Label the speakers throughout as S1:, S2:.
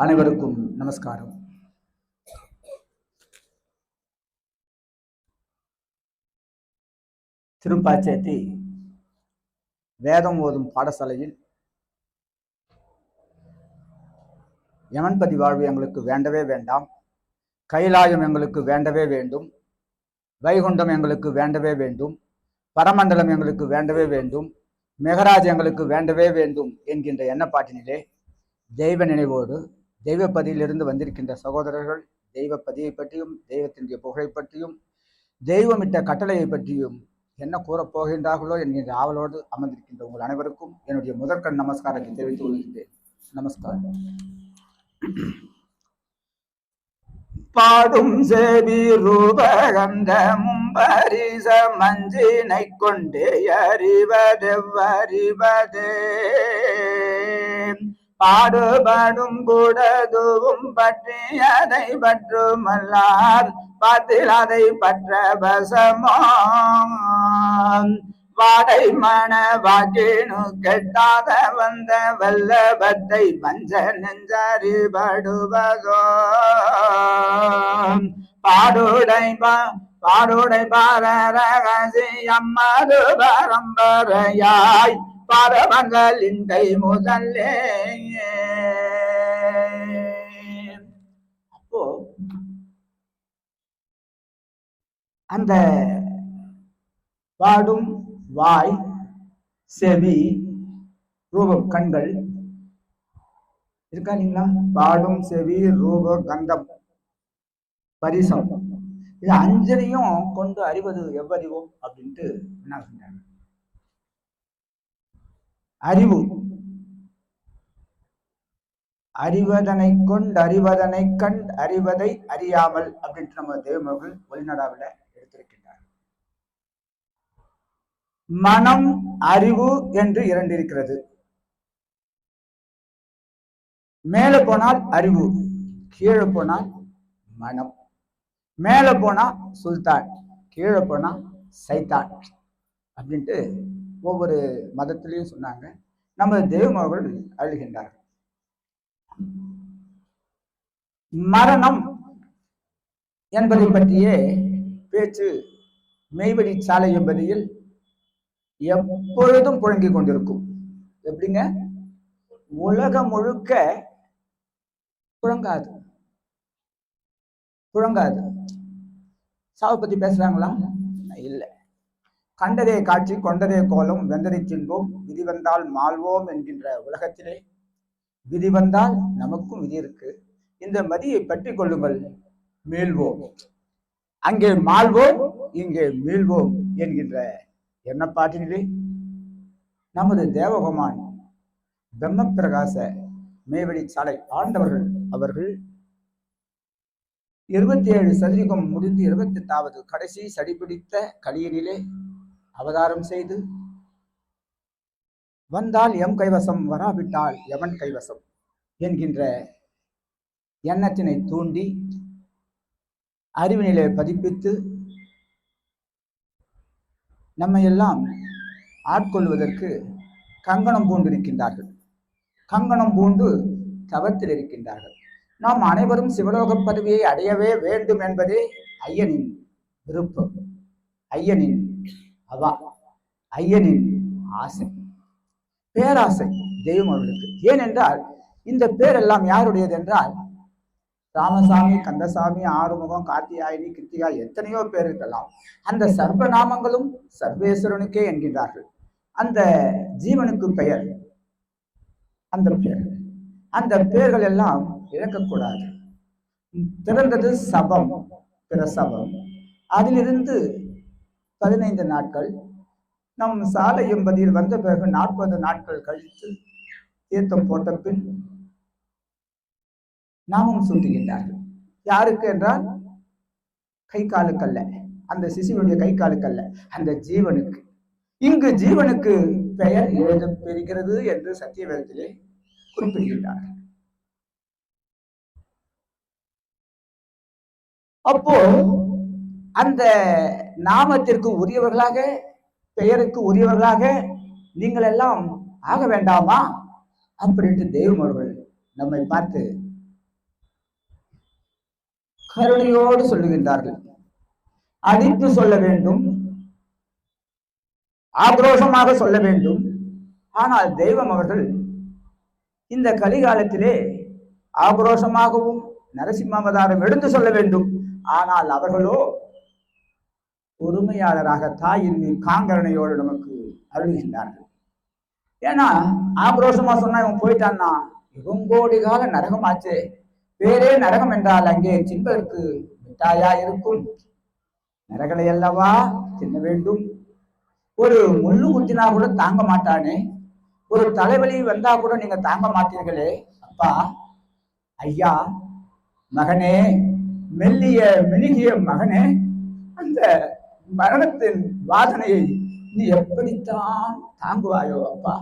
S1: அனைவருக்கும் நமஸ்காரம். திருப்பாச்சேத்தி வேதம் ஓதும் பாடசாலையில் யமன்பதி வாழ்வு எங்களுக்கு வேண்டவே வேண்டாம், கைலாயம் எங்களுக்கு வேண்டவே வேண்டும், வைகுண்டம் எங்களுக்கு வேண்டவே வேண்டும், பரமண்டலம் எங்களுக்கு வேண்டவே வேண்டும், மெகராஜ் எங்களுக்கு வேண்டவே வேண்டும் என்கின்ற எண்ணப்பாட்டினிலே தெய்வ நினைவோடு தெய்வப்பதியிலிருந்து வந்திருக்கின்ற சகோதரர்கள் தெய்வப்பதியை பற்றியும் தெய்வத்தினுடைய புகழை பற்றியும் தெய்வமிட்ட கட்டளையை பற்றியும் என்ன கூறப் போகின்றார்களோ என்கின்ற ஆவலோடு அமர்ந்திருக்கின்ற உங்கள் அனைவருக்கும் என்னுடைய முதற்கண் நமஸ்காரத்தை தெரிவித்துக் கொள்கின்றேன். நமஸ்காரம். பாடும் செவி ரூபகந்த மும்பரிச மஞ்சினை கொண்டே அறிவதெவ்வறிவதே பாடுபடும் கூடதுவும் பற்றி அதை பற்றுமல்லார் பாத்தில் அதை பற்ற பசமோ வாடை மன வாக்கினு கெட்டாத வந்த வல்லபத்தை பஞ்ச நெஞ்சறிபடுவதோ பாடுடை பாரரகசி அம்மது பரம்பரையாய் பரவங்களின் கை முதல்லே. அப்போ அந்த பாடும் வாய், செவி, ரூபம், கண்கள் இருக்கா இல்லைங்களா? பாடும் செவி ரூப கந்தம் பரிசம், இது அஞ்சனையும் கொண்டு அறிவது எவ்வறிவோம் அப்படின்ட்டு என்ன சொல்றாங்க. அறிவு அறிவதனை கொண்டு அறிவதனை கண் அறிவதை அறியாமல் அப்படின்ட்டு நம்ம தேவமர்கள் ஒளிநடாவில் எடுத்திருக்கின்றார். மனம் அறிவு என்று இரண்டு இருக்கிறது. மேல போனால் அறிவு, கீழே போனால் மனம். மேல போனா சுல்தான், கீழே போனா சைத்தான் அப்படின்ட்டு ஒவ்வொரு மதத்திலையும் சொன்னாங்க. நம்ம தேவமர்கள் அழுகின்றார்கள். மரணம் என்பதை பற்றியே பேச்சு மெய்வழி சாலை என்பதில் எப்பொழுதும் புழங்கிக் கொண்டிருக்கும். எப்படிங்க? உலகம் முழுக்க புழங்காது. சாவை பத்தி பேசுறாங்களா? இல்லை. கண்டதே காட்சி கொண்டதே கோலம் வெந்ததை தின்போம் விதி வந்தால் மாள்வோம் என்கின்ற உலகத்திலே விதி வந்தால் நமக்கும் விதி இருக்கு. இந்த மதியை பற்றி கொள்ளுங்கள், மீள்வோம். அங்கே மாள்வோம், இங்கே மீள்வோம் என்கின்ற எண்ணப்பாட்டினிலே நமது தேவகுமான் பிரம்ம பிரகாச மேவெளி சாலை ஆண்டவர்கள் அவர்கள் 27 சதுரிகம் முடிந்து 28வது கடைசி சடிபிடித்த கலியனிலே அவதாரம் செய்து வந்தால் எம் கைவசம், வராவிட்டால் எவன் கைவசம் என்கின்ற எண்ணத்தினை தூண்டி அறிவினிலே பதிப்பித்து நம்மை எல்லாம் ஆட்கொள்வதற்கு கங்கணம் பூண்டிருக்கின்றார்கள். கங்கணம் பூண்டு தவத்தில் இருக்கின்றார்கள். நாம் அனைவரும் சிவலோக பதவியை அடையவே வேண்டும் என்பதே ஐயனின் விருப்பம், ஐயனின் அவா, ஐயனின் ஆசை, பேராசை தெய்வம் அவர்களுக்கு. ஏனென்றால் இந்த பேரெல்லாம் யாருடையது என்றால் ராமசாமி, கந்தசாமி, ஆறுமுகம், கார்த்தியாயினி, கிருத்திகா, எத்தனையோ பேர் இருக்கலாம். அந்த சர்வநாமங்களும் சர்வேஸ்வரனுக்கே என்கின்றார்கள். அந்த ஜீவனுக்கு பெயர், அந்த பெயர், அந்த பெயர்கள் எல்லாம் இழக்கக்கூடாது. பிறந்தது சபம், பிரசவம். அதிலிருந்து 15 நாட்கள் நம் சாலை எம்பதியில் வந்த பிறகு 40 நாட்கள் கழித்து தீர்த்தம் போட்ட பின் நாமும் சூட்டுகின்றார்கள். யாருக்கு என்றால் கை காலுக்கல்ல, அந்த சிசுவனுடைய கை காலுக்கல்ல, அந்த ஜீவனுக்கு. இங்கு ஜீவனுக்கு பெயர் எழுதப்பெறுகிறது என்று சத்தியவேதத்திலே குறிப்பிடுகின்றார்கள். அப்போ அந்த நாமத்திற்கு உரியவர்களாக, பெயருக்கு உரியவர்களாக நீங்கள் எல்லாம் ஆக வேண்டாமா? அப்படின்ட்டு தெய்வம் அவர்கள் நம்மை பார்த்து கருணையோடு சொல்லுகின்றார்கள். அடித்து சொல்ல வேண்டும், ஆக்ரோஷமாக சொல்ல வேண்டும். ஆனால் தெய்வம் அவர்கள் இந்த கலிகாலத்திலே ஆக்ரோஷமாகவும் நரசிம்ம அவதாரம் எடுத்து சொல்ல வேண்டும். ஆனால் அவர்களோ பொறுமையாளராக தாயின் மேல் காங்கரணையோடு நமக்கு அருள்கின்றார்கள். ஏன்னா ஆக்ரோஷமா சொன்னா இவன் போயிட்டான்னா இவங்கோடி கால நரகமாச்சு, வேறே நரகம் என்றால் அங்கே தின்பதற்கு மிட்டாயா இருக்கும், நரகளை அல்லவா தின்ன வேண்டும். ஒரு முள்ளு குத்தினா கூட தாங்க மாட்டானே, ஒரு தலைவலி வந்தா கூட நீங்க தாங்க மாட்டீர்களே. அப்பா, ஐயா, மகனே, மெல்லிய மெழுகிய மகனே, அந்த மரணத்தின் வாதனையை நீ எப்படித்தான் தாங்குவாயோ அப்பா.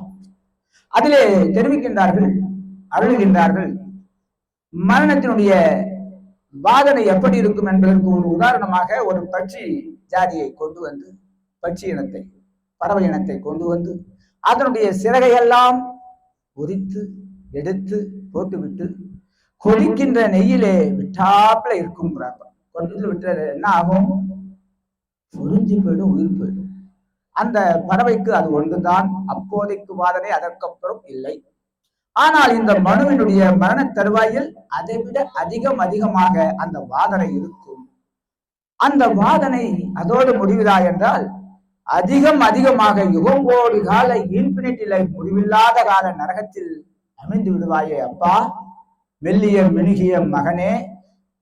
S1: அதிலே தெரிவிக்கின்றார்கள், அருளுகின்றார்கள். மரணத்தினுடைய வாதனை எப்படி இருக்கும் என்பதற்கு ஒரு உதாரணமாக ஒரு பட்சி ஜாதியை கொண்டு வந்து, பட்சி இனத்தை, பறவை இனத்தை கொண்டு வந்து அதனுடைய சிறகையெல்லாம் உரித்து எடுத்து போட்டுவிட்டு கொதிக்கின்ற நெய்யிலே விட்டாப்புல இருக்கும். கொண்டு விட்டு என்ன ஆகும்? புரிஞ்சு போயிடும், உயிர் போயிடும். அந்த பறவைக்கு அது ஒன்றுதான் அப்போதைக்கு வாதனை, அதற்கப்புறம் இல்லை. ஆனால் இந்த மனுவினுடைய மரண தருவாயில் அதை விட அதிகமாக அந்த வாதனை இருக்கும். அந்த வாதனை அதோடு முடிவுதா என்றால் அதிகமாக யுகங்கோடி கால இன்பினிட்டி லைஃப், முடிவில்லாத கால நரகத்தில் அமைந்து விடுவாயே அப்பா. மெல்லிய மெழுகிய மகனே,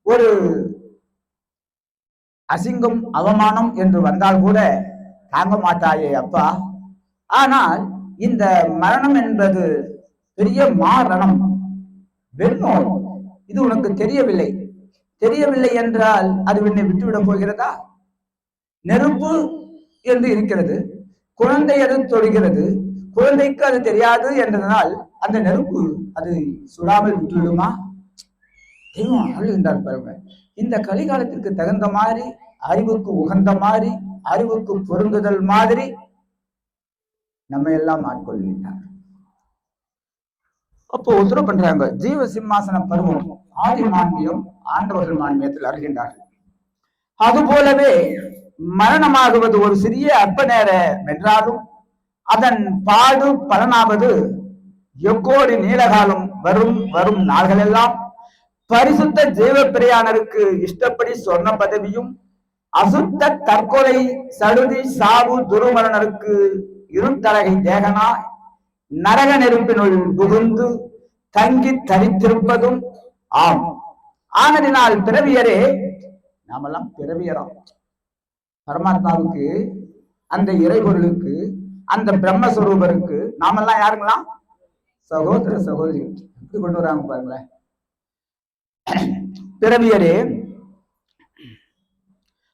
S1: ஒரு அசிங்கம் அவமானம் என்று வந்தால் கூட தாங்க மாட்டாயே அப்பா. ஆனால் இந்த மரணம் என்பது பெரிய மாரணம், வெண்ணோய். இது உனக்கு தெரியவில்லை. தெரியவில்லை என்றால் அது என்னை விட்டுவிடப் போகிறதா? நெருப்பு என்று இருக்கிறது, குழந்தை அது தொடுகிறது, குழந்தைக்கு அது தெரியாது என்றதனால் அந்த நெருப்பு அது சுடாமல் விட்டுவிடுமா? தெய்வம் அருள்கின்றார் பாருங்க. இந்த கலிகாலத்திற்கு தகுந்த மாதிரி, அறிவுக்கு உகந்த மாதிரி, அறிவுக்கு பொருந்துதல் மாதிரி நம்ம எல்லாம் ஆட்கொள்கின்றார். அப்போ உத்தரவு பண்றாங்க, ஜீவ சிம்மாசன பருவம் ஆதி மான்மியம் ஆண்டவர்கள் மான்மியத்தில் அருள்கின்றார்கள். அது போலவே மரணமாகுவது ஒரு சிறிய அற்ப நேர வென்றாலும் அதன் பாடு பலனாவது எக்கோடி நீலகாலம் வரும் வரும் நாள்களெல்லாம் பரிசுத்த ஜீவ பிரியானருக்கு இஷ்டப்படி சொன்ன பதவியும், அசுத்த தற்கொலை சடுதி சாவு துருமரணருக்கு இருட்டழகை தேகனா நரக நெருப்பினுள் புகுந்து தங்கி தரித்திருப்பதும் ஆம். ஆனதினால் பிறவியரே, நாமெல்லாம் பிறவியறோம். பரமாத்மாவுக்கு, அந்த இறைபொருளுக்கு, அந்த பிரம்மஸ்வரூபருக்கு நாமெல்லாம் யாருங்களாம்? சகோதர சகோதரி. எப்படி கொண்டு வராங்க பாருங்களேன். பிறவியரே,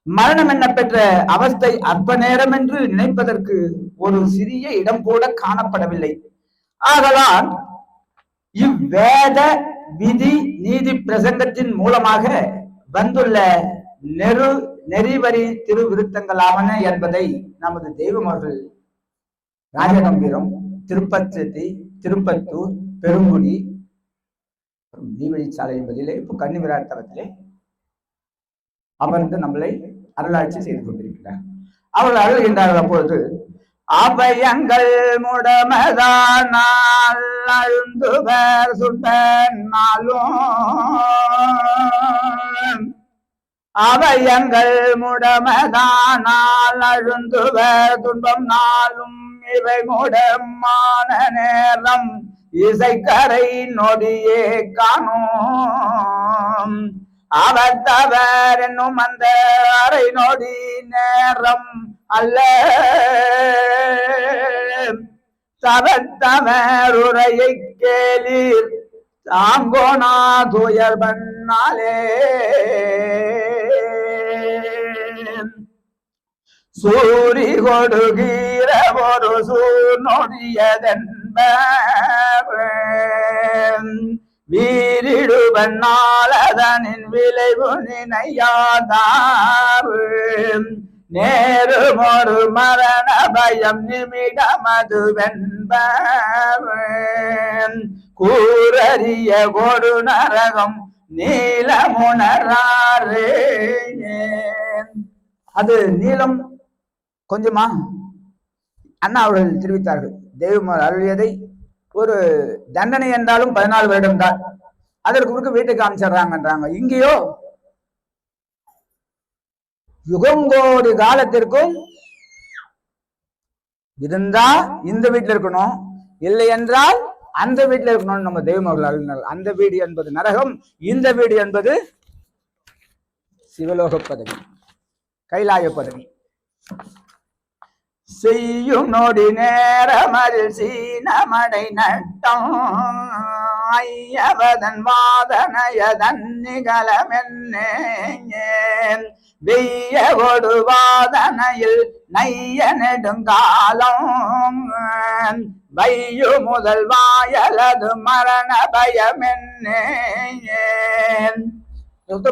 S1: மரணம் என்ன பெற்ற அவஸ்தை அற்ப நேரம் என்று நினைப்பதற்கு ஒரு சிறிய இடம் கூட காணப்படவில்லை. ஆகலால் இவ்வேத விதி நீதி பிரசங்கத்தின் மூலமாக வந்துள்ள நெறிவரி திருவிருத்தங்களாவன என்பதை நமது தெய்வம் அவர்கள் ராஜகம்பீரம், திருப்பச்செட்டி, திருப்பத்தூர், பெருங்குடி, தீவழிச்சாலை என்பதிலே இப்போ கன்னி விராட்டத்திலே அமர்ந்து நம்மளை அருளாட்சி செய்து கொண்டிருக்கிறார். அவர்கள் அருள்கின்றார்கள். அப்பொழுது அபயங்கள் முடமதானால் அழுந்துவர் சுடனாலும், அபயங்கள் முடமதானால் அழுந்துவர் துன்பம் நாளும் இவை முடமான நேரம் இசைக்கரை நொடியே காணும். அவத்தவர் என்னும் அந்த அரை நொடி நேரம் அல்ல, தவத்தவர் உரையை கேளீர் தாங்கோனா துயர் பண்ணாலே. சூரி கொடுகிற ஒரு சூழ்நொடியதென்ப வீரிடுவனாலதனின் விளைவு நினையாதார். நேரும் ஒரு மரண பயம் நிமிடமது வென்ப கூறறிய ஒரு நரகம் நீலமுணராறு. அது நீளம் கொஞ்சமா அண்ணா அவர்கள் தெரிவித்தார்கள். தெய்வம் அருளியதை ஒரு தண்டனை என்றாலும் 14 வருடம் தான், அதற்கு முழுக்க வீட்டுக்கு அமைச்சிடுறாங்கன்றாங்க. இங்கேயோ யுகங்கோடி காலத்திற்கும் இருந்தா இந்த வீட்டுல இருக்கணும், இல்லை என்றால் அந்த வீட்டுல இருக்கணும். நம்ம தெய்வம் அவர்கள் அருளினார். அந்த வீடு என்பது நரகம், இந்த வீடு என்பது சிவலோக பதவி, கைலாய பதவி. செய்யும் நொடி நேரமதில் சீனமடை நட்டம் ஐயவதன் வாதனையதன் நிகழமென்னே வெய்ய கொடு வாதனையில் நைய நெடுங்காலம் வையு முதல் வாயலது மரண பயமென்னே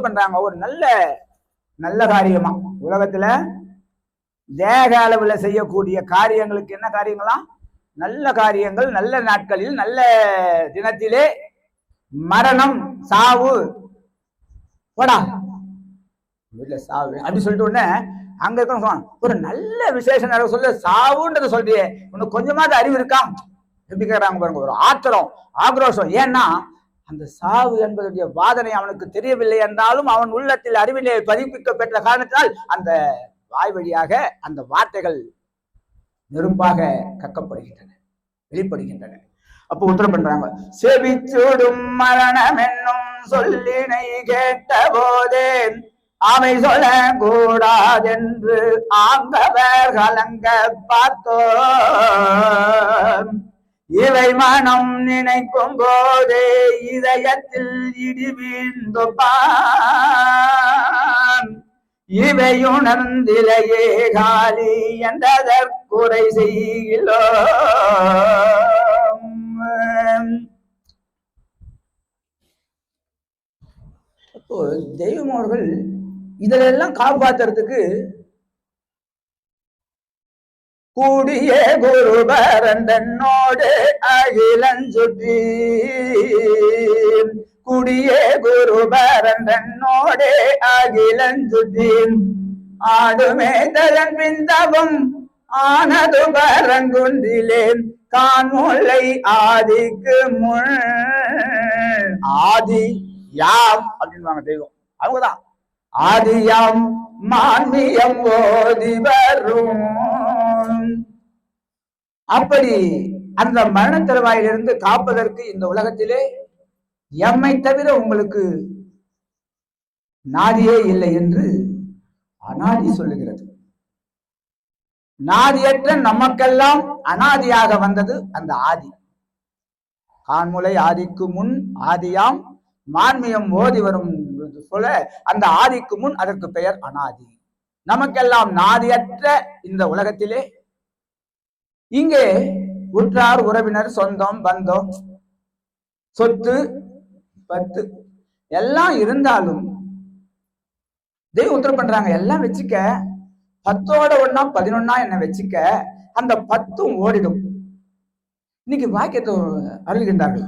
S1: பண்றாங்க. ஒரு நல்ல நல்ல காரியமா உலகத்துல தேக அளவுல செய்யக்கூடிய காரியங்களுக்கு என்ன காரியங்களாம்? நல்ல காரியங்கள், நல்ல நாட்களில், நல்ல தினத்திலே மரணம், சாவு, போடா வீட்டுல சாவு அப்படி சொல்லிட்டு உடனே அங்க இருக்க ஒரு நல்ல விசேஷம் நடக்க சொல்ல சாவுன்றத சொல்றியே, உனக்கு கொஞ்சமாவது அறிவு இருக்கா? எப்படி கேட்கறாங்க பாருங்க. ஒரு ஆத்திரம், ஆக்ரோஷம். ஏன்னா அந்த சாவு என்பதுடைய வாதனை அவனுக்கு தெரியவில்லை என்றாலும் அவன் உள்ளத்தில் அறிவிலே பதிப்பிக்க பெற்ற காரணத்தினால் அந்த வாய் வழியாக அந்த வார்த்தைகள் நெருப்பாக கக்கப்படுகின்றன, வெளிப்படுகின்றன. அப்போ உத்தரவு பண்றாங்க. செவிச்சூடும் மரணம் என்னும் சொல்லினை கேட்ட போதே அவை சொல்ல கூடாதென்று ஆங்கவர் கலங்க பார்த்தோ இவை மனம் நினைக்கும் போதே இதயத்தில் இடி வீழ்ந்தொப்பான் இவையுணர்ந்திலையே காலி என்றதற்குறை செய்கிறோ. அப்போ தெய்வம் அவர்கள் இதெல்லாம் காப்பாற்றுறதுக்கு கூடிய குருபரந்தனோடு அகிலஞ்சுற்றி கூடிய குருபரந்தனோடு அகிலஞ்சுற்றி ஆடுமே தரன் பிந்தவம் ஆனது பரங்குன்றிலே கான்முல்லை ஆதிக்கு முன் ஆதி யாம் அப்படின்னு தெய்வம் அவங்கதான் ஆதியாம் மான்மியம் ஓதி வரும். அப்படி அந்த மரண தருவாயிலிருந்து காப்பதற்கு இந்த உலகத்திலே எம்மை தவிர உங்களுக்கு நாதியே இல்லை என்று அனாதி சொல்லுகிறது. நாதியற்ற நமக்கெல்லாம் அனாதியாக வந்தது அந்த ஆதி. கான்முலை ஆதிக்கு முன் ஆதியாம் மான்மியம் ஓதி வரும் சொல்ல அந்த ஆதிக்கு முன் அதற்கு பெயர் அனாதி. நமக்கெல்லாம் நாதியற்ற இந்த உலகத்திலே இங்கே உற்றார் உறவினர் சொந்தம் பந்தம் சொத்து பத்து எல்லாம் இருந்தாலும் தெய்வம் உத்தரவு பண்றாங்க. எல்லாம் வச்சுக்க, 10ஓட 1 11 என்ன வச்சுக்க, அந்த 10ம் ஓடிடும். இன்னைக்கு வாக்கியத்தை அருள்கின்றார்கள்.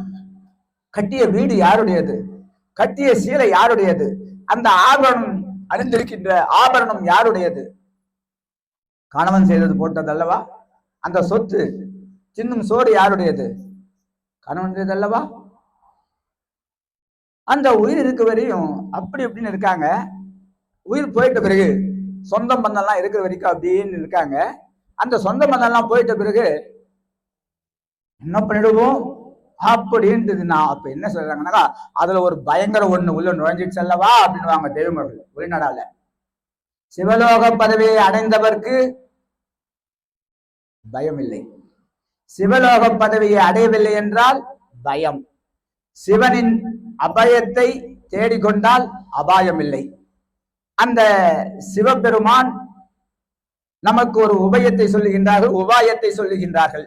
S1: கட்டிய வீடு யாருடையது? கட்டிய சீலை யாருடையது? அந்த ஆபரணம் அணிந்திருக்கின்ற ஆபரணம் யாருடையது? கணவன் செய்தது போட்டது அல்லவா? அந்த சொத்து சின்னும் சோறு யாருடையது? கணவன் செய்தது அல்லவா? அந்த உயிர் இருக்க வரையும் அப்படி இப்படின்னு இருக்காங்க. உயிர் போயிட்ட பிறகு சொந்தம் பந்தம்லாம் இருக்கிற வரைக்கும் அப்படின்னு இருக்காங்க. அந்த சொந்த பந்தம்லாம் போயிட்ட பிறகு என்ன பண்ணிடுவோம் அப்படின்றது. நான் அப்ப என்ன சொல்றாங்கன்னாக்கா அதுல ஒரு பயங்கர ஒண்ணு உள்ள நுழைஞ்சிட்டு செல்லவா அப்படின்னு வாங்க தெய்வமர்கள் வெளிநாடால. சிவலோக பதவியை அடைந்தவர்க்கு பயம் இல்லை. சிவலோக பதவியை அடையவில்லை என்றால் பயம். சிவனின் அபயத்தை தேடிக்கொண்டால் அபாயம் இல்லை. அந்த சிவபெருமான் நமக்கு ஒரு உபயத்தை சொல்லுகின்றார்கள், உபாயத்தை சொல்லுகின்றார்கள்.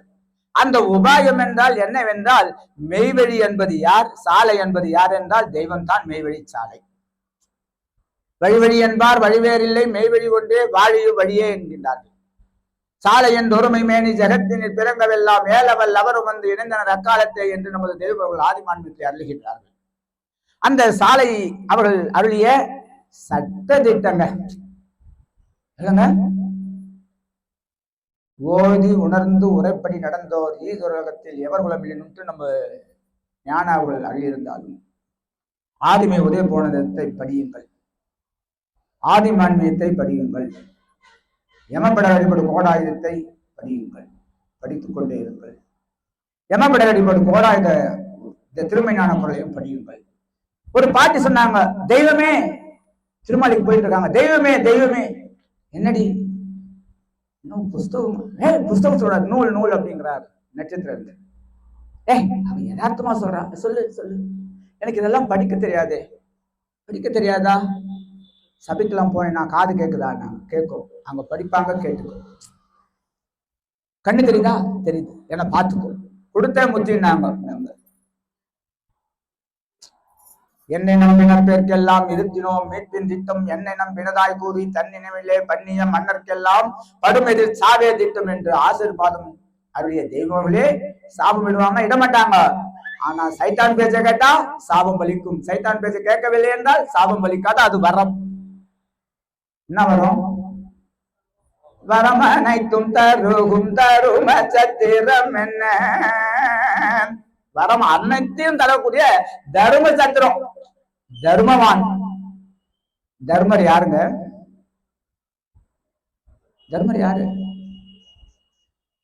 S1: அந்த உபாயம் என்றால் என்னவென்றால் மெய்வழி என்பது யார், சாலை என்பது யார் என்றால் தெய்வம் தான் மெய்வழி சாலை. வழிவழி என்பார் வழிவேறில்லை மெய்வழி கொண்டே வாழியும் வழியே என்கின்றார்கள். சாலையின் ஒருமை மேனி ஜெகத்தினில் பிறங்கவெல்லாம் ஏலவல் அவரும் வந்து இணைந்தனர் அக்காலத்தை என்று நமது தெய்வர்கள் ஆதிமான்மத்தை அருளுகின்றார்கள். அந்த சாலை அவர்கள் அருளிய சட்ட திட்டங்க இல்லைங்க. ஓதி உணர்ந்து உரைப்படி நடந்தோர் ஈதுலகத்தில் எவர் குலமில்லை நம்ம ஞான அவர்கள் அருளியிருந்தாலும் ஆதிமை உதய போனதத்தை படியுங்கள், ஆதிமான்மியத்தை படியுங்கள், யமபட வழிபடும் கோடாயுதத்தை படியுங்கள், படித்துக் கொண்டே இருங்கள். யமபட வழிபடும் கோடாயுத திருமைஞான குரலையும் படியுங்கள். ஒரு பாட்டி சொன்னாங்க, தெய்வமே திருமலைக்கு போயிட்டு இருக்காங்க, தெய்வமே தெய்வமே. என்னடி இன்னும் புஸ்தகம் புஸ்தகம் சொல்றாரு, நூல் நூல் அப்படிங்கிறார் நட்சத்திரம். அவன் யதார்த்தமா சொல்றான், சொல்லு சொல்லு, எனக்கு இதெல்லாம் படிக்க தெரியாதே. படிக்க தெரியாதா? சபைக்கெல்லாம் போனேன்னா காது கேட்குதா? கேட்கும், அங்க படிப்பாங்க, கேட்டுக்கோ. கண்ணு தெரியுதா? தெரியுது, என்ன பார்த்துக்கோ. கொடுத்த முத்தினாங்க. என்னை நம்பினர் பேருக்கெல்லாம் இருத்தினோம் மீட்பின் திட்டம், என்னை நம்பினதாய் கூறி தன்னினவிலே பண்ணிய மன்னர்க்கெல்லாம் படும் எதிர் சாவே திட்டம் என்று ஆசீர்வாதம் அருளிய தெய்வங்களே சாபம் விடுவாங்க, இடமாட்டாங்க. ஆனா சைத்தான் பேச்ச கேட்டா சாபம் பலிக்கும், சைத்தான் பேச்ச கேட்கவில்லை என்றால் சாபம் பலிக்காது. அது வரம். என்ன வரும்? வரம் அனைத்தும் தருகும் தரும சத்திரம் என்ன? வரம் அனைத்தையும் தரக்கூடிய தர்ம சத்திரம். தர்மவான். தர்மர் யாருங்க? தர்மர் யாரு?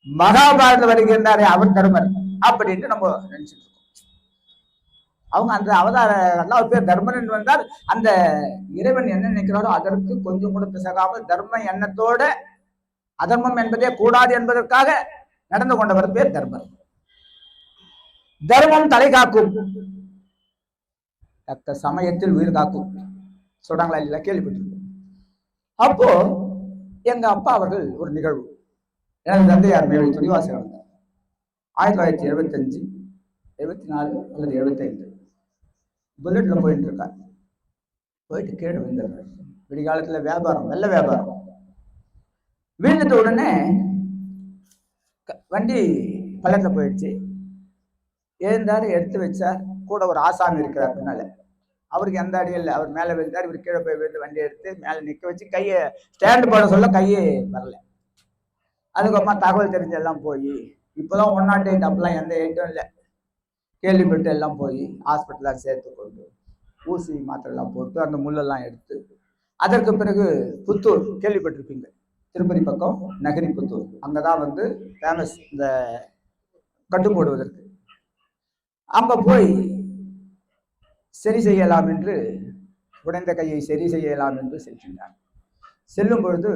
S1: மகாபாரதத்தில் வருகின்றாரே அவர் தர்மர் அப்படின்னு நம்ம நினைச்சிட்டு இருக்கோம். அவங்க அந்த அவதார ஒரு பேர் தர்மன் வந்தால் அந்த இறைவன் என்ன நினைக்கிறாரோ அதற்கு கொஞ்சம் கூட பிசகாமல் தர்ம எண்ணத்தோட அதர்மம் என்பதே கூடாது என்பதற்காக நடந்து கொண்டவர் பேர் தர்மர். தர்மம் தலை காக்கும், தக்க சமயத்தில் உயிர் காக்கும் சொல்றாங்களா இல்ல? கேள்விப்பட்டிருக்கோம். அப்போ எங்க அப்பா அவர்கள் ஒரு நிகழ்வு, எனது தந்தையார் மேல் துணிவாசகர் 1975 74 அல்லது 75 புல்லட்ல போயிட்டு இருக்கார். போயிட்டு கீழே விழுந்தார். விடிகாலத்துல வியாபாரம், வெள்ள வியாபாரம். விழுந்துட்ட உடனே வண்டி பள்ளத்துல போயிடுச்சு. எழுந்தாரு, எடுத்து வச்சார். கூட ஒரு ஆசாமி இருக்கிறார் பின்னால. அவருக்கு எந்த அடியும் இல்லை. அவர் மேல விழுந்தார். இவர் கீழே போய் விழுந்து வண்டி எடுத்து மேல நிக்க வச்சு கையை ஸ்டாண்டு போட சொல்ல கையே வரல. அதுக்கப்புறமா தகவல் தெரிஞ்சு எல்லாம் போய் இப்போதான் 108 அப்பெல்லாம் எந்த 8ம் இல்லை. கேள்விப்பட்டு எல்லாம் போய் ஹாஸ்பிட்டலாம் சேர்த்து கொண்டு ஊசி மாத்திரைலாம் போட்டு அந்த முள்ளெல்லாம் எடுத்து அதற்கு பிறகு புத்தூர் கேள்விப்பட்டிருப்பீங்க, திருப்பதி பக்கம் நகரி புத்தூர், அங்கதான் வந்து ஃபேமஸ் இந்த கட்டு போடுவதற்கு. அங்க போய் சரி செய்யலாம் என்று, உடைந்த கையை சரி செய்யலாம் என்று செல்கின்றார். செல்லும் பொழுது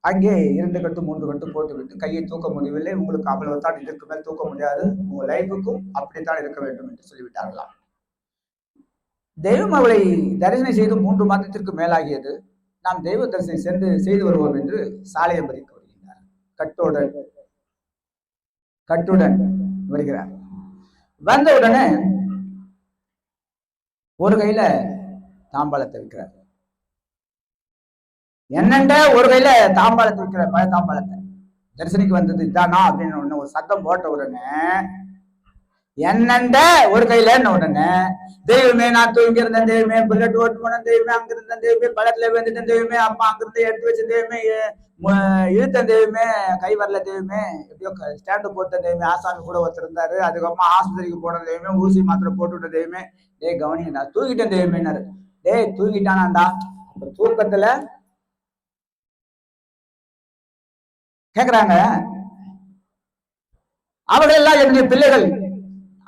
S1: அங்கே 2 கட்டு 3 கட்டு போட்டுவிட்டு கையை தூக்க முடியவில்லை. உங்களுக்கு அவ்வளவு தான், இதற்கு மேல் தூக்க முடியாது, உங்க லைஃபுக்கும் அப்படித்தான் இருக்க வேண்டும் என்று சொல்லிவிட்டார்களாம். தெய்வம் அவளை தரிசனம் செய்து 3 மாதத்திற்கு மேலாகியது. நாம் தெய்வ தரிசனம் செய்து வருவோம் என்று சாலையம்பதிக்கு வருகின்றார். கட்டுடன் வருகிறார். வந்த உடனே ஒரு கையில தாம்பாளத்தை வைக்கிறார். என்னண்ட ஒரு கையில தாம்பாளத்தை வைக்கிற, பழ தாம்பாளத்தை. தரிசனிக்கு வந்தது இதானா அப்படின்னு ஒரு சத்தம் போட்ட உடனே என்னண்ட ஒரு கையில உடனே, தெய்வமே நான் தூங்கி இருந்தேன், தெய்வமே புல்லட் ஓட்டு போன தெய்வமே, அங்க இருந்தேன் தெய்வமே, பழத்துல வந்துட்டேன் தெய்வமே, அப்பா அங்கிருந்து எடுத்து வச்ச தெய்வமே, இழுத்த தெய்வமே, கை வரல தெய்வமே, எப்படியோ ஸ்டாண்டு போட்ட தெய்வமே, ஆசாமி கூட ஒருத்தர் இருந்தாரு, அதுக்கப்புறமா ஆஸ்பத்திரிக்கு போன தெய்வமே, ஊசி மாத்திரை போட்டுவிட்ட தெய்வமே, டே கவனிங்கடா தூக்கிட்டேன் தெய்வமேனாரு. டே தூக்கிட்டானாண்டா. அப்ப தூக்கத்துல கேக்குறாங்க, அவர்கள் எல்லாம் என்னுடைய பிள்ளைகள்,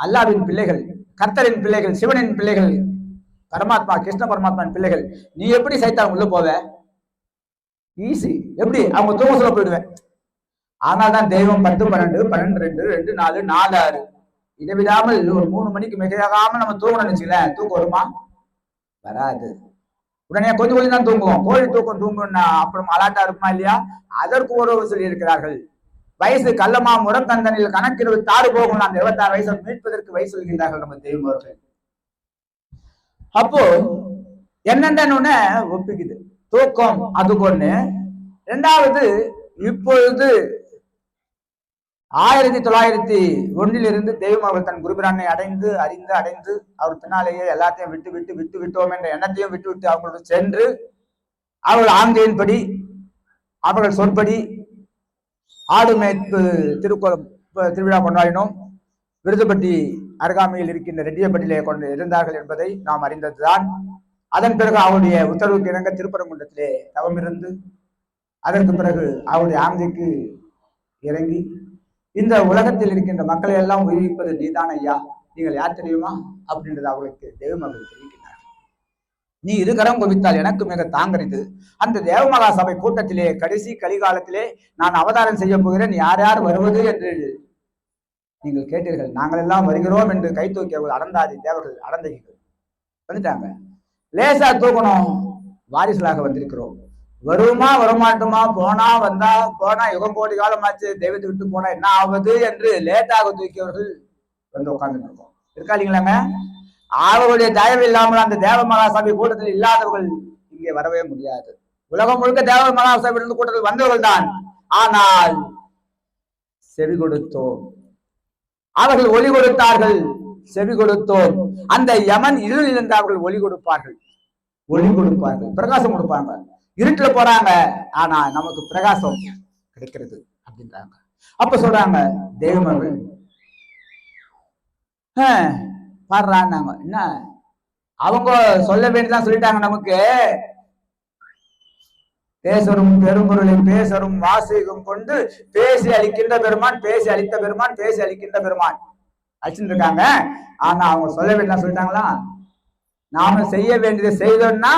S1: அல்லாவின் பிள்ளைகள், கர்த்தரின் பிள்ளைகள், சிவனின் பிள்ளைகள், பரமாத்மா கிருஷ்ண பரமாத்மாவின் பிள்ளைகள். நீ எப்படி சைத்தான் உள்ள போவ? ஈஸி. எப்படி? அவங்க தூங்க சொல்ல போயிடுவேன். ஆனால்தான் தெய்வம் 10, 12, 12, 2, 2, 4, 4, 6 இதை விடாமல் ஒரு 3 மணிக்கு மிகையாகாம நம்ம தூங்கணும்னு வச்சுக்கல, தூக்கம் வருமா? வராது. உடனே கொஞ்சம் கொஞ்சம் தான் தூங்குவோம். கோழி தூக்கம் தூங்கணும்னா அப்புறம் அலாட்டா இருக்குமா இல்லையா? அதற்கு ஒரு சொல்லி இருக்கிறார்கள். வயசு கள்ளமா முறக்கந்தனில் கணக்கில் தாறு போகணும். அந்த 26 வயசை மீட்பதற்கு வயசு சொல்கின்றார்கள் நம்ம தெய்வம் அவர்கள். அப்போ என்னென்னு ஒப்பிக்குது. தூக்கம் அதுக்கு ஒண்ணு. இரண்டாவது, இப்பொழுது 1901 தெய்வம் அவர் தன் குருபிரானை அடைந்து அவர் பின்னாலேயே எல்லாத்தையும் விட்டு விட்டோம் என்ற எண்ணத்தையும் விட்டு அவங்களோட சென்று அவர்கள் ஆங்கையின்படி அவர்கள் சொற்படி ஆடு மேய்ப்பு திருவிழா கொண்டாடினோம். விருதுப்பட்டி அருகாமையில் இருக்கின்ற ரெட்டியப்பட்டியிலே கொண்டு இருந்தார்கள் என்பதை நாம் அறிந்ததுதான். அதன் பிறகு அவருடைய உத்தரவுக்கு இணங்க திருப்பரங்குன்றத்திலே தவம் இருந்து அதற்கு பிறகு அவருடைய ஆங்கைக்கு இறங்கி இந்த உலகத்தில் இருக்கின்ற மக்களை எல்லாம் உயிர்ப்பிப்பது நீதான் ஐயா, நீங்கள் யார் தெரியுமா அப்படின்றது அவர்களுக்கு தேவமகள் தெரிவிக்கிறார். நீ இருகரம் குவித்தால் எனக்கு மிக தாங்கறிது. அந்த தேவமகா சபை கூட்டத்திலே கடைசி கலிகாலத்திலே நான் அவதாரம் செய்ய போகிறேன், யார் யார் வருவது என்று நீங்கள் கேட்டீர்கள். நாங்கள் எல்லாம் வருகிறோம் என்று கை தூக்கியவர்கள் அடந்தாதி தேவர்கள் அடந்தைகள் வந்துட்டாங்க. லேசா தூக்கணும், வாரிசுலாக வந்திருக்கிறோம். வருமா வரமாட்டுமா, போனா வந்தா போனா, யுகம் கோடி காலமாச்சு, தெய்வத்தை விட்டு போனா என்ன ஆகுது என்று லேட்டாக தூக்கியவர்கள் வந்து உட்கார்ந்து இருக்கோம். இருக்கா இல்லைங்களாங்க? அவர்களுடைய தயவு இல்லாமல் அந்த தேவ மகாசபை கூட்டத்தில் இல்லாதவர்கள் இங்கே வரவே முடியாது. உலகம் முழுக்க தேவ மகாசபை கூட்டத்தில் வந்தவர்கள் தான். ஆனால் செவி கொடுத்தோம், அவர்கள் ஒளி கொடுத்தார்கள், செவி கொடுத்தோம். அந்த யமன் இருளில் இருந்து அவர்கள் ஒளி கொடுப்பார்கள், பிரகாசம் கொடுப்பாங்க. இருட்டுல போறாங்க, ஆனா நமக்கு பிரகாசம் கிடைக்கிறது அப்படின்றாங்க. அப்ப சொல்றாங்க தெய்வமர்கள் பாடுறாங்க. என்ன அவங்க சொல்ல வேண்டியதான் சொல்லிட்டாங்க. நமக்கு பேசரும் பெரும்பொருளின் பேசரும் வாசிகம் கொண்டு பேசி அளிக்கின்ற பெருமான், பேசி அளித்த பெருமான், பேசி அளிக்கின்ற பெருமான் அழிச்சுட்டு இருக்காங்க. ஆனா அவங்க சொல்ல வேண்டியதான் சொல்லிட்டாங்களா? நாம செய்ய வேண்டியதை செய்தோம்னா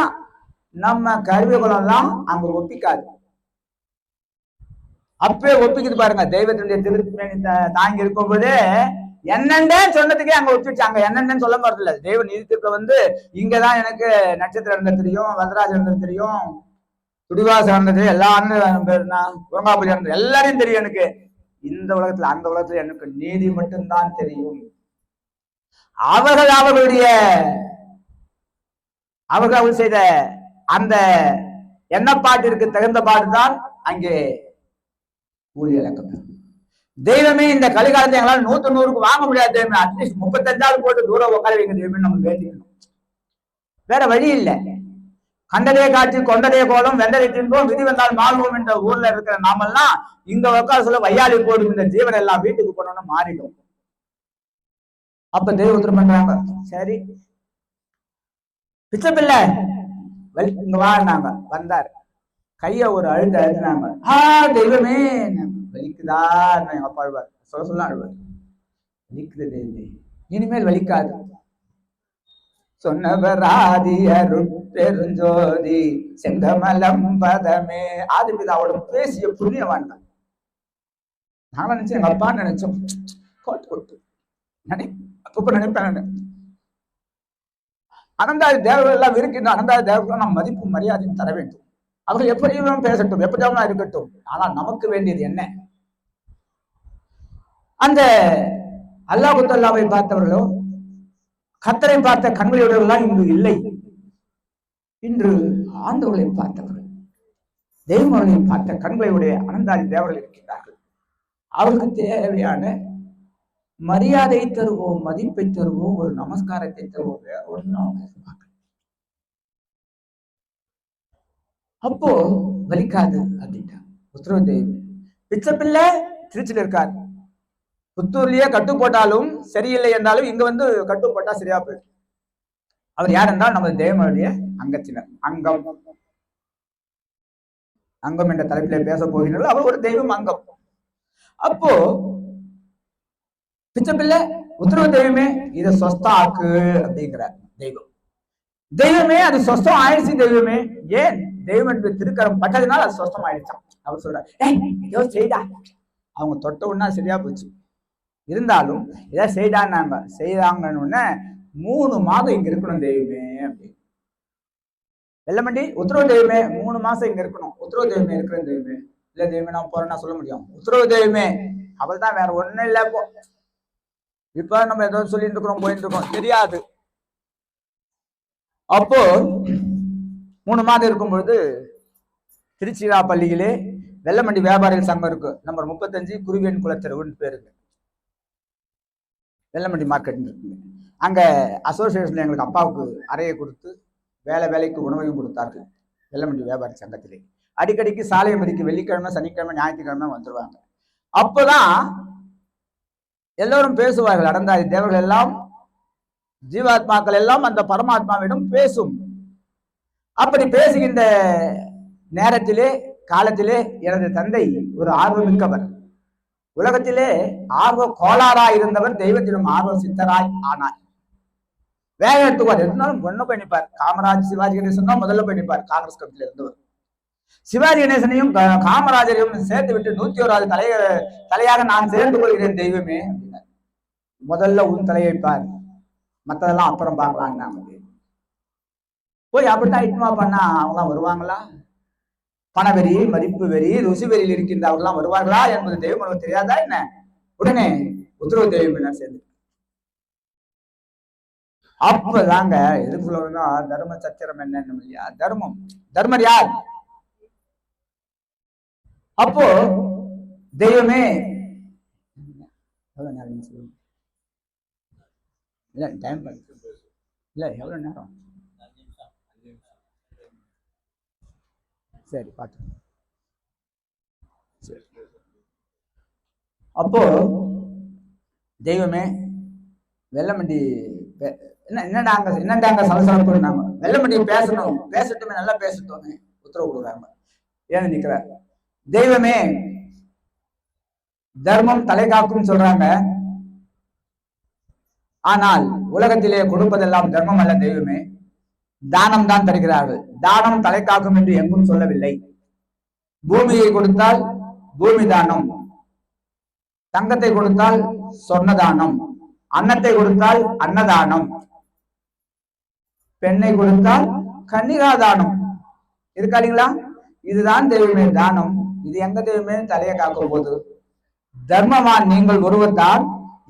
S1: நம்ம கருவி குலம் அங்க ஒப்பிக்காது. அப்பே ஒப்பிக்குது பாருங்க. தெய்வத்தினுடைய திருப்பி தாங்கி இருக்கும் போதே என்னென்னு சொன்னதுக்கே அங்க ஒப்பிச்சாங்க. என்னென்னு சொல்ல போறது இல்ல. தெய்வ நீதித்துக்குள்ள இங்கதான் எனக்கு நட்சத்திரம் இருந்தது தெரியும், வரதராஜன் இருந்தது தெரியும், துடிவாசம் இருந்தது, எல்லாரும் உரங்காபுரி இருந்தது, எல்லாரையும் தெரியும் எனக்கு. இந்த உலகத்துல அந்த உலகத்துல எனக்கு நீதி மட்டும்தான் தெரியும். அவர்கள் செய்த அந்த எண்ணப்பாட்டிற்கு தகுந்த பாட்டுதான் அங்கே கூலி இழக்கம். தெய்வமே இந்த கலிகாலத்தை எங்களால் 100 வாங்க முடியாது. அட்லீஸ்ட் 35 போட்டு தூரம் உட்கார வைக்க தெய்வம் நம்ம வேண்டிக்கணும். வேற வழி இல்லை. கண்டதே காட்சி கொண்டதே கோலம் வெண்டதை தின்போம் விதி வந்தால் மாறுவோம் என்ற ஊர்ல இருக்கிற நாமெல்லாம் இங்க உட்கார சொல்ல வையாளி போடும் இந்த ஜீவன் எல்லாம் வீட்டுக்கு போனோம்னு மாறிடும். அப்ப தெய்வம் உத்தரவு பண்றாங்க. சரி பிச்சை பிள்ளை இங்க வாழ்ந்தாங்க. வந்தார், கைய ஒரு அழுத்தினாங்க. தெய்வமே வலிக்குதா? எங்க அப்பா அழுவார், சொல்ல அழுவார். வலிக்குது தெய்வமே, இனிமேல் வலிக்காது. சொன்னவர் ஆதி அருட்பெருஞ்சோதி செங்கமலம் பதமே. ஆதிபிதாவோட பேசிய புண்ணியவான். நானும் நினைச்சேன், எங்க அப்பான்னு நினைச்சோம். அப்ப நினைப்பேன், அனந்தாதி தேவர்கள் எல்லாம் இருக்கின்ற அனந்தாதி தேவர்கள் நாம் மதிப்பு மரியாதையும் தர வேண்டும். அவர்கள் எப்படியும் பேசட்டும், எப்படியாவது இருக்கட்டும். ஆனால் நமக்கு வேண்டியது என்ன? அந்த அல்லாஹ் அல்லாவை பார்த்தவர்களோ கத்தரை பார்த்த கண்களுடையவர்களாம் இங்கு இல்லை. இன்று ஆண்டவர்களை பார்த்தவர்கள், தெய்வங்களை பார்த்த கண்களுடைய அனந்தாதி தேவர்கள் இருக்கின்றார்கள். அவர்களுக்கு தேவையான மரியாதை தருவோம், மதிப்பை தருவோம், ஒரு நமஸ்காரத்தை தருவோம். வேற ஒன்றும் அப்போ வலிக்காது அப்படின்ட்டா உத்தரவு தெய்வம். பிச்சை பிள்ளை திருச்சியில் இருக்கார். புத்தூர்லயே கட்டு போட்டாலும் சரியில்லை என்றாலும் இங்க கட்டு போட்டா சரியா போயிடும். அவர் யார் என்றால் நமது தெய்வனுடைய அங்கத்தினர். அங்கம் என்ற தலைப்பிலே பேச போகிறார்கள். அவர் ஒரு தெய்வம், அங்கம். அப்போ பிச்சை பிள்ளை உத்தரவு தெய்வமே இதை சொஸ்தாக்கு அப்படிங்கிற தெய்வம். தெய்வமே அது சொஸ்தம் ஆயிடுச்சு. தெய்வமே ஏன் தெய்வம் திருக்கரம் பட்டதுனால அது சொஸ்தம் ஆயிடுச்சான். அவர் சொல்றாரு, ஏதோ செய்தா, அவங்க தொட்ட உடனே சரியா போச்சு. இருந்தாலும் ஏதாவது செய்தாங்கன்னு 3 மாதம் இங்க இருக்கணும் தெய்வமே அப்படின்னு. வெள்ளமண்டி உத்தரவு தெய்வமே 3 மாசம் இங்க இருக்கணும். உத்தரவு தெய்வமே இருக்கிற தெய்வமே. இல்ல தெய்வமே நான் போறேன்னா சொல்ல முடியும். உத்தரவு தெய்வமே அவள் தான், வேற ஒண்ணும் இல்ல. இப்ப நம்ம ஏதோ சொல்லிட்டு இருக்கிறோம், போயிட்டு இருக்கோம், தெரியாது. அப்போ 3 மாதம் இருக்கும் பொழுது திருச்சிராப்பள்ளியிலே வெள்ளமண்டி வியாபாரிகள் சங்கம் இருக்கு, நம்பர் 35 குருவியன் குளத்தெருவுன்னு பேருக்கு, வெள்ளமண்டி மார்க்கெட் இருக்குங்க. அங்க அசோசியேஷன்ல எங்களுக்கு அப்பாவுக்கு அறையை கொடுத்து வேலைக்கு உணவையும் கொடுத்தார்கள். வெள்ளமண்டி வியாபாரி சங்கத்திலே அடிக்கடிக்கு சாலை மதிக்கு வெள்ளிக்கிழமை, சனிக்கிழமை, ஞாயிற்றுக்கிழமை வந்துருவாங்க. அப்பதான் எல்லோரும் பேசுவார்கள். அடந்தாதி தேவர்கள் எல்லாம், ஜீவாத்மாக்கள் எல்லாம் அந்த பரமாத்மாவிடம் பேசும். அப்படி பேசுகின்ற நேரத்திலே, காலத்திலே எனது தந்தை ஒரு ஆர்வமிக்கவர், உலகத்திலே ஆர்வ கோளாறாய் இருந்தவர் தெய்வத்திலும் ஆர்வ சித்தராய் ஆனார். வேக எடுத்துக்குவார், இருந்தாலும் ஒண்ணு போய் நிற்பார். காமராஜ் சிவாஜி கணேசன் தான் முதல்ல போய் நிற்பார், காங்கிரஸ் கட்சியில இருந்தவர். சிவாஜி கணேசனையும் காமராஜரையும் சேர்த்து விட்டு 101வது தலையாக நான் சேர்ந்து கொள்கிறேன் தெய்வமே அப்படின்னார். முதல்ல உன் தலையைப்பார், மற்றதெல்லாம் அப்புறம் பார்க்கலான்னு போய் அப்படித்தான் இட்டுமா பண்ணா அவங்களாம் வருவாங்களா? பணவெறி, மதிப்பு வெறி, ருசி வெறியில் இருக்கின்ற அவர்கள்லாம் வருவார்களா என்பது தெய்வம் உனக்கு தெரியாதா என்ன? உடனே உத்தரவு தெய்வம் என்ன சேர்ந்து அப்பதாங்க எதுக்கு சொல்லுவாங்கன்னா தர்ம சத்திரம் என்னன்னு இல்லையா? தர்மர் யார்? அப்போ தெய்வமே இல்ல டைம் இல்ல எவ்வளவு நேரம்? சரி பாட்டு. சரி, அப்போ தெய்வமே வெள்ளமண்டி என்னடாங்க சலசலப்பு, நாம வெள்ளமண்டி பேசட்டுமே, நல்லா பேசட்டோமே உத்தரவு கொடுக்குறாங்க. ஏன்னு நிக்கிற தெய்வமே தர்மம் தலை காக்கும் சொல்றாங்க. ஆனால் உலகத்திலே கொடுப்பதெல்லாம் தர்மம் அல்ல தெய்வமே, தானம் தான் தருகிறார்கள். தானம் தலை காக்கும் என்று எங்கும் சொல்லவில்லை. பூமியை கொடுத்தால் பூமி தானம், தங்கத்தை கொடுத்தால் சொர்ண தானம், அன்னத்தை கொடுத்தால் அன்னதானம், பெண்ணை கொடுத்தால் கன்னிகா தானம். இருக்காளீங்களா? இதுதான் தெய்வமே தானம். இது எங்க தெய்வமே தலையை காக்கும் போது தர்மவான் நீங்கள் ஒருவர் தான்,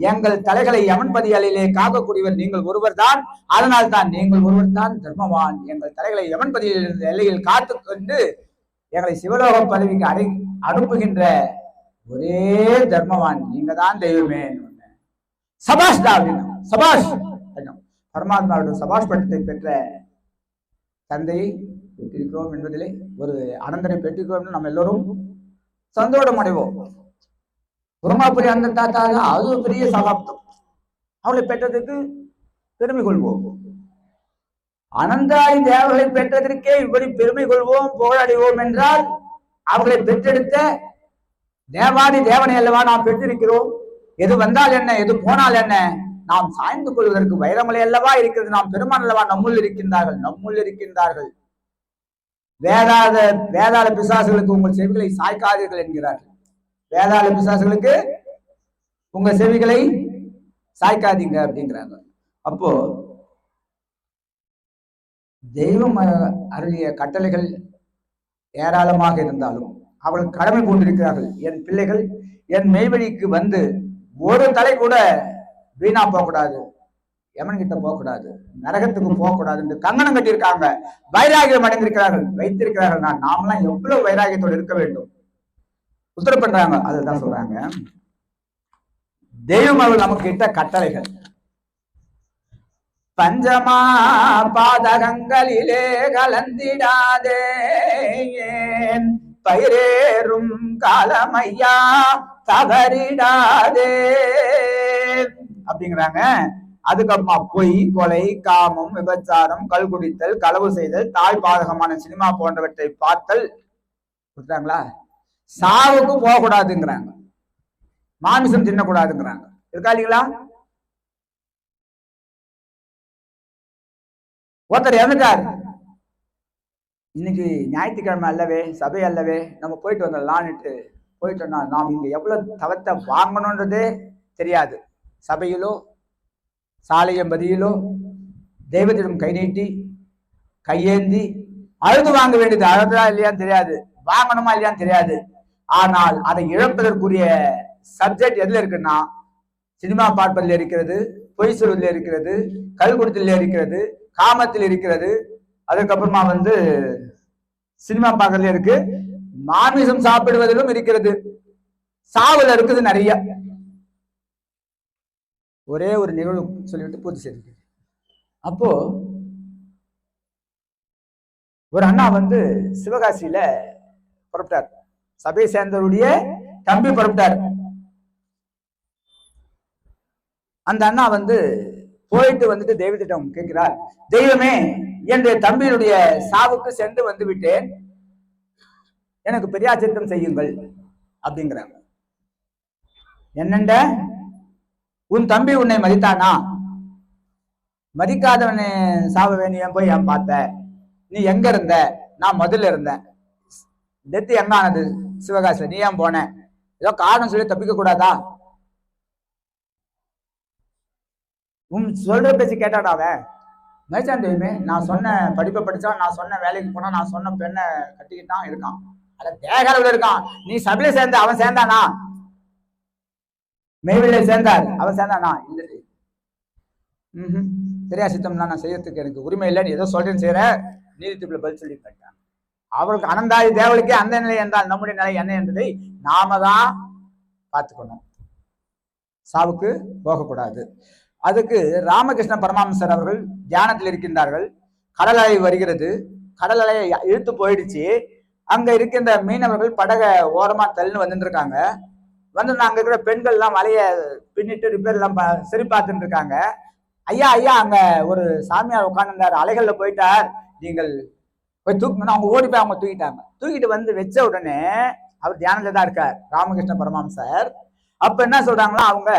S1: எங்கள் தலைகளை யமன் பதியலிலே காக்கக்கூடியவர் நீங்கள் ஒருவர் தான், அதனால் தான் நீங்கள் ஒருவர் தான் தர்மவான். எங்கள் தலைகளை யமன் பதியலில் எல்லையில் காத்து கொண்டு எங்களை சிவலோக பதவிக்கு அனுப்புகின்ற ஒரே தர்மவான் நீங்க தான் தெய்வமே. சபாஷ் தான் அப்படின்னா சபாஷ். பரமாத்மாவுடைய சபாஷ் பட்டத்தை பெற்ற தந்தையை பெற்றிருக்கிறோம் என்பதிலே, ஒரு அனந்தனை பெற்றிருக்கிறோம் நம்ம எல்லோரும் சந்தோஷம் அடைவோம். குருமாபுரி அந்த தாத்தா அது ஒரு பெரிய சகாப்தம், அவளை பெற்றதுக்கு பெருமை கொள்வோம். அனந்தாய் தேவர்களை பெற்றதற்கே இப்படி பெருமை கொள்வோம், புகழடைவோம் என்றால் அவர்களை பெற்றெடுத்த தேவாதி தேவனை அல்லவா நாம் பெற்றிருக்கிறோம். எது வந்தால் என்ன, எது போனால் என்ன, நாம் சாய்ந்து கொள்வதற்கு வைரமலை அல்லவா இருக்கிறது. நாம் பெருமான் அல்லவா நம்முள் இருக்கின்றார்கள். வேதாள பிசாசுகளுக்கு உங்கள் செவிகளை சாய்க்காதீர்கள் என்கிறார்கள். வேதாள பிசாசுகளுக்கு உங்க செவிகளை சாய்க்காதீங்க அப்படிங்கிறாங்க. அப்போ தெய்வம் அருளிய கட்டளைகள் ஏராளமாக இருந்தாலும் அவர்கள் கடமை கொண்டிருக்கிறார்கள். என் பிள்ளைகள் என் மெய்வழிக்கு வந்து ஒரு தலை கூட வீணா போகக்கூடாது, யமன்கிட்ட போகக்கூடாது, நரகத்துக்கு போகக்கூடாது என்று கங்கணம் கட்டியிருக்காங்க. வைராகியம் அடைந்திருக்கிறார்கள், வைத்திருக்கிறார்கள். நாமெல்லாம் எவ்வளவு வைராகியத்தோடு இருக்க வேண்டும் உத்தரவு பண்றாங்க. அதுதான் சொல்றாங்க தெய்வம் அவர்கள் நமக்கு இட்ட கட்டளைகள். பஞ்சமா பாதகங்களிலே கலந்திடாதே, பயிரேறும் காலமையா தவறிடாதே அப்படிங்கிறாங்க. அதுக்கப்புறமா பொய், கொலை, காமம், விபச்சாரம், கல்குடித்தல், களவு செய்தல், தாய் பாதகமான சினிமா போன்றவற்றை பார்த்தல் கொடுத்தாங்களா. சாவுக்கு போகக்கூடாதுங்கிறாங்க, மாமிசம் தின்னக்கூடாதுங்கிறாங்க. இருக்கா இல்லைங்களா? ஒருத்தர் இறந்துட்டார், இன்னைக்கு ஞாயிற்றுக்கிழமை அல்லவே, சபை அல்லவே, நம்ம போயிட்டு வந்துடலான்னுட்டு போயிட்டோம்னா நாம் இங்க எவ்வளவு தவத்தை வாங்கணுன்றதே தெரியாது. சபையிலோ சாலையம்பதியிலோ தெய்வத்திடம் கை நீட்டி கையேந்தி அழுது வாங்க வேண்டியது. அழுதா இல்லையான்னு தெரியாது, வாங்கணுமா இல்லையான்னு தெரியாது. ஆனால் அதை இழப்பதற்குரிய சப்ஜெக்ட் எதுல இருக்குன்னா, சினிமா பார்ப்பதில் இருக்கிறது, பொய் சொல்வதில் இருக்கிறது, கல்குடத்தில் இருக்கிறது, காமத்தில் இருக்கிறது, அதுக்கப்புறமா வந்து சினிமா பார்க்கறதுல இருக்கு, மாமிசம் சாப்பிடுவதிலும் இருக்கிறது, சாவுல இருக்குது நிறைய. ஒரே ஒரு நிகழ்வு சொல்லிவிட்டு பூர்த்தி செய்து. அப்போ ஒரு அண்ணா வந்து சிவகாசியில புறப்பட்டார், சபையை சேர்ந்தவருடைய தம்பி புறப்பட்டார். அந்த அண்ணா வந்து போயிட்டு வந்துட்டு தெய்வத்திடம் கேட்கிறார், தெய்வமே, என்னுடைய தம்பியினுடைய சாவுக்கு சென்று வந்து விட்டேன், எனக்கு பெரியாச்சித்தம் செய்யுங்கள் அப்படிங்கிறாங்க. என்னண்ட, உன் தம்பி உன்னை மதித்தானா? மதிக்காதவனை சாவ வேண்டிய போய் ஏன் பார்த்த? நீ எங்க இருந்த? நான் முதல்ல இருந்தேன். டெத்து எங்க ஆனது? சிவகாசில. நீ ஏன் போன? ஏதோ காரணம் சொல்லி தப்பிக்க கூடாதா? உன் சொல்ற பேச்சு கேட்டாடாவ மேய்ச்சான் தெய்வமே, நான் சொன்ன படிப்பை படிச்சான், நான் சொன்ன வேலைக்கு போனா, நான் சொன்ன பெண்ணை கட்டிக்கிட்டான் இருக்கான், அத தேகாரவில் இருக்கான். நீ சபையில சேர்ந்த, அவன் சேர்ந்தானா? மெய்வில சேர்ந்தார், அவன் சேர்ந்தானா? இல்லை. பெரியா சித்தம்னா நான் செய்யறதுக்கு எனக்கு உரிமை இல்லை, நீ ஏதோ சொல்றேன்னு செய்யற, நீதித்துக்குள்ள பதில் சொல்லி கேட்டான். அவருக்கு அனந்தாதி தேவலுக்கே அந்த நிலை என்றால் நம்முடைய நிலை என்ன என்பதை நாம தான் பார்த்துக்கணும், சாவுக்கு போகக்கூடாது. அதுக்கு ராமகிருஷ்ண பரமஹம்சர் அவர்கள் தியானத்தில் இருக்கின்றார்கள். கடல் அலை வருகிறது, கடல் அலை இழுத்து போயிடுச்சு. அங்க இருக்கின்ற மீனவர்கள் படகை ஓரமா தள்ளின்னு வந்துட்டு இருக்காங்க. வந்து அங்க இருக்கிற பெண்கள் எல்லாம் வலைய பின்னிட்டு ரிப்பேர் எல்லாம் சரி பார்த்துட்டு இருக்காங்க. ஐயா ஐயா, அங்க ஒரு சாமியார் உட்காந்துருந்தாரு, அலைகள்ல போயிட்டார், நீங்கள் போய் தூக்கணும். அவங்க ஓடி போய் அவங்க தூக்கிட்டாங்க. தூக்கிட்டு வந்து வச்ச உடனே அவர் தியானத்துல தான் இருக்கார், ராமகிருஷ்ண பரமஹம்சர். அப்ப என்ன சொல்றாங்களா, அவங்க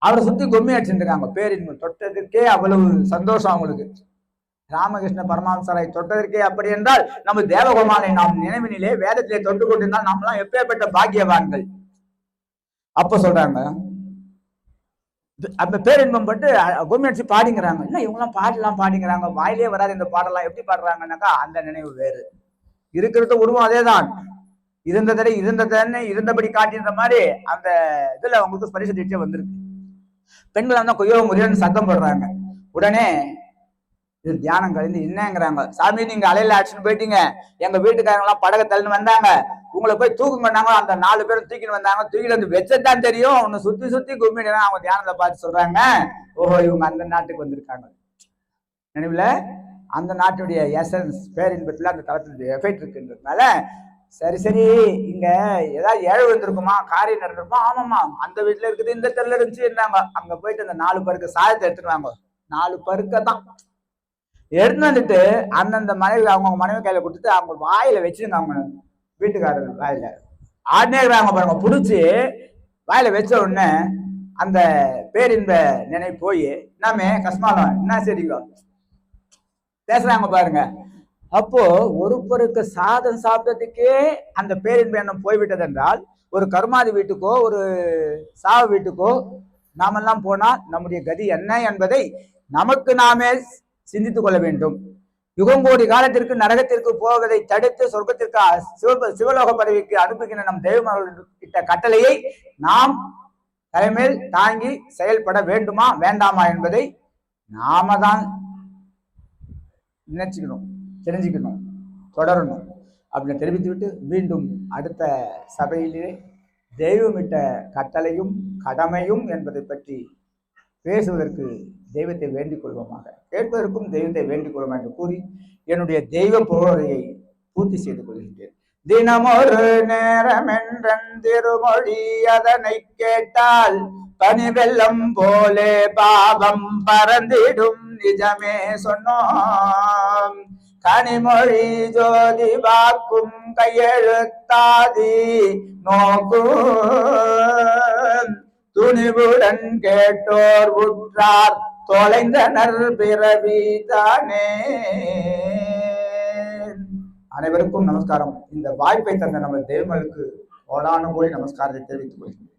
S1: அவரை சுத்தி கொம்மி அடிச்சுட்டு இருக்காங்க. பேரின்பம் தொட்டதற்கே அவ்வளவு சந்தோஷம் அவங்களுக்கு. ராமகிருஷ்ண பரமஹம்சரை தொட்டதற்கே அப்படி என்றால், நம்ம தேவகோமானை நாம் நினைவினிலே வேதத்திலே தொட்டு கொண்டிருந்தால் நாமெல்லாம் எப்பேற்பட்ட பாக்கியவான்கள். அப்ப சொல்றாங்க, அந்த பேரின்பம் பட்டு கொம்மி அடிச்சு பாடிங்கிறாங்க. என்ன இவங்கெல்லாம் பாடலாம் பாடிங்கிறாங்க, வாயிலே வராது இந்த பாடலாம், எப்படி பாடுறாங்கன்னாக்கா அந்த நினைவு வேறு. இருக்கிறது உருவம் அதேதான், இருந்தபடி காட்டின்ற மாதிரி அந்த இதுல அவங்களுக்கு ஸ்பரிச தீட்சை வந்திருக்கு. பெண்கள் வந்து கொய்யோ முறையோன்னு சத்தம் போடுறாங்க. உடனே இது தியானம் கழிந்து என்னங்கிறாங்க, சாமி நீங்க அலையில அடிச்சுன்னு போயிட்டீங்க, எங்க வீட்டுக்காரங்க எல்லாம் படகை தள்ளின்னு வந்தாங்க, உங்களை போய் தூக்கு பண்ணாங்க, அந்த 4 பேரும் தூக்கின்னு வந்தாங்க, தூக்கிட்டு வந்து வச்சதான் தெரியும், உன்னை சுத்தி சுத்தி கும்பிடுனா அவங்க தியானத்தை பார்த்து சொல்றாங்க, ஓஹோ இவங்க அந்த நாட்டுக்கு வந்திருக்காங்க. நினைவுல அந்த நாட்டுடைய எசன்ஸ் பேரின்பத்துல அந்த தளத்துல எஃபெக்ட் இருக்குன்றதுனால, சரி சரி இங்க ஏதாவது ஏழை வந்திருக்குமா, காரியம் நடந்திருக்குமா? ஆமாமா, அந்த வீட்டுல இருக்குது, இந்த தெருல இருந்துச்சு இருந்தாங்க. அங்க போயிட்டு அந்த 4 பருக்கு சாயத்தை எடுத்துட்டு வாங்க. 4 பருக்க தான் எடுத்து வந்துட்டு அந்தந்த மனைவி அவங்க மனைவி கையில கொடுத்துட்டு அவங்க வாயில வச்சுருங்க, அவங்க வீட்டுக்காரர் வாயில ஆடினேங்கிறாங்க பாருங்க, புடிச்சு வாயில வச்ச உடனே அந்த பேரின்ப நினைவு போய் நாமே கஸ்மாலம் என்ன சரிங்க பேசுறாங்க பாருங்க. அப்போ ஒரு பொருக்கு சாதம் சாப்பிட்டதுக்கே அந்த பேரின்ப எண்ணம் போய்விட்டது என்றால், ஒரு கர்மாதி வீட்டுக்கோ ஒரு சாவு வீட்டுக்கோ நாமெல்லாம் போனால் நம்முடைய கதி என்ன என்பதை நமக்கு நாமே சிந்தித்துக் கொள்ள வேண்டும். யுகங்கோடி காலத்திற்கு நரகத்திற்கு போவதை தடுத்து சொர்க்கத்திற்கு சிவலோக பதவிக்கு அனுப்புகின்ற நம் தெய்வமர்களிட்ட கட்டளையை நாம் தலைமையில் தாங்கி செயல்பட வேண்டுமா வேண்டாமா என்பதை நாம தான் நினைச்சுக்கணும், தெரிஞ்சுக்கணும், தொடரணும் அப்படின்னு தெரிவித்துவிட்டு மீண்டும் அடுத்த சபையிலே தெய்வமிட்ட கட்டளையும் கடமையும் என்பதை பற்றி பேசுவதற்கு தெய்வத்தை வேண்டிக் கொள்வோமாக, கேட்பதற்கும் தெய்வத்தை வேண்டிக் கொள்வோம் என்று கூறி என்னுடைய தெய்வ புகழையை பூர்த்தி செய்து கொள்கின்றேன். தினமொரு நேரம் என்றன் திருமொழி அதனை கேட்டால் பனி வெள்ளம் போலே பாவம் பறந்திடும் நிஜமே சொன்னோம். கனிமொழி ஜோதி வாக்கும் கையெழுத்தாதி நோக்கும் துணிவுடன் கேட்டோர் உற்றார் தொலைந்தனர் பிறவிதானே. அனைவருக்கும் நமஸ்காரம். இந்த வாய்ப்பை தந்த நம்ம தெய்வங்களுக்கு கோடான கோடி நமஸ்காரத்தை தெரிவித்துக் கொள்கிறேன்.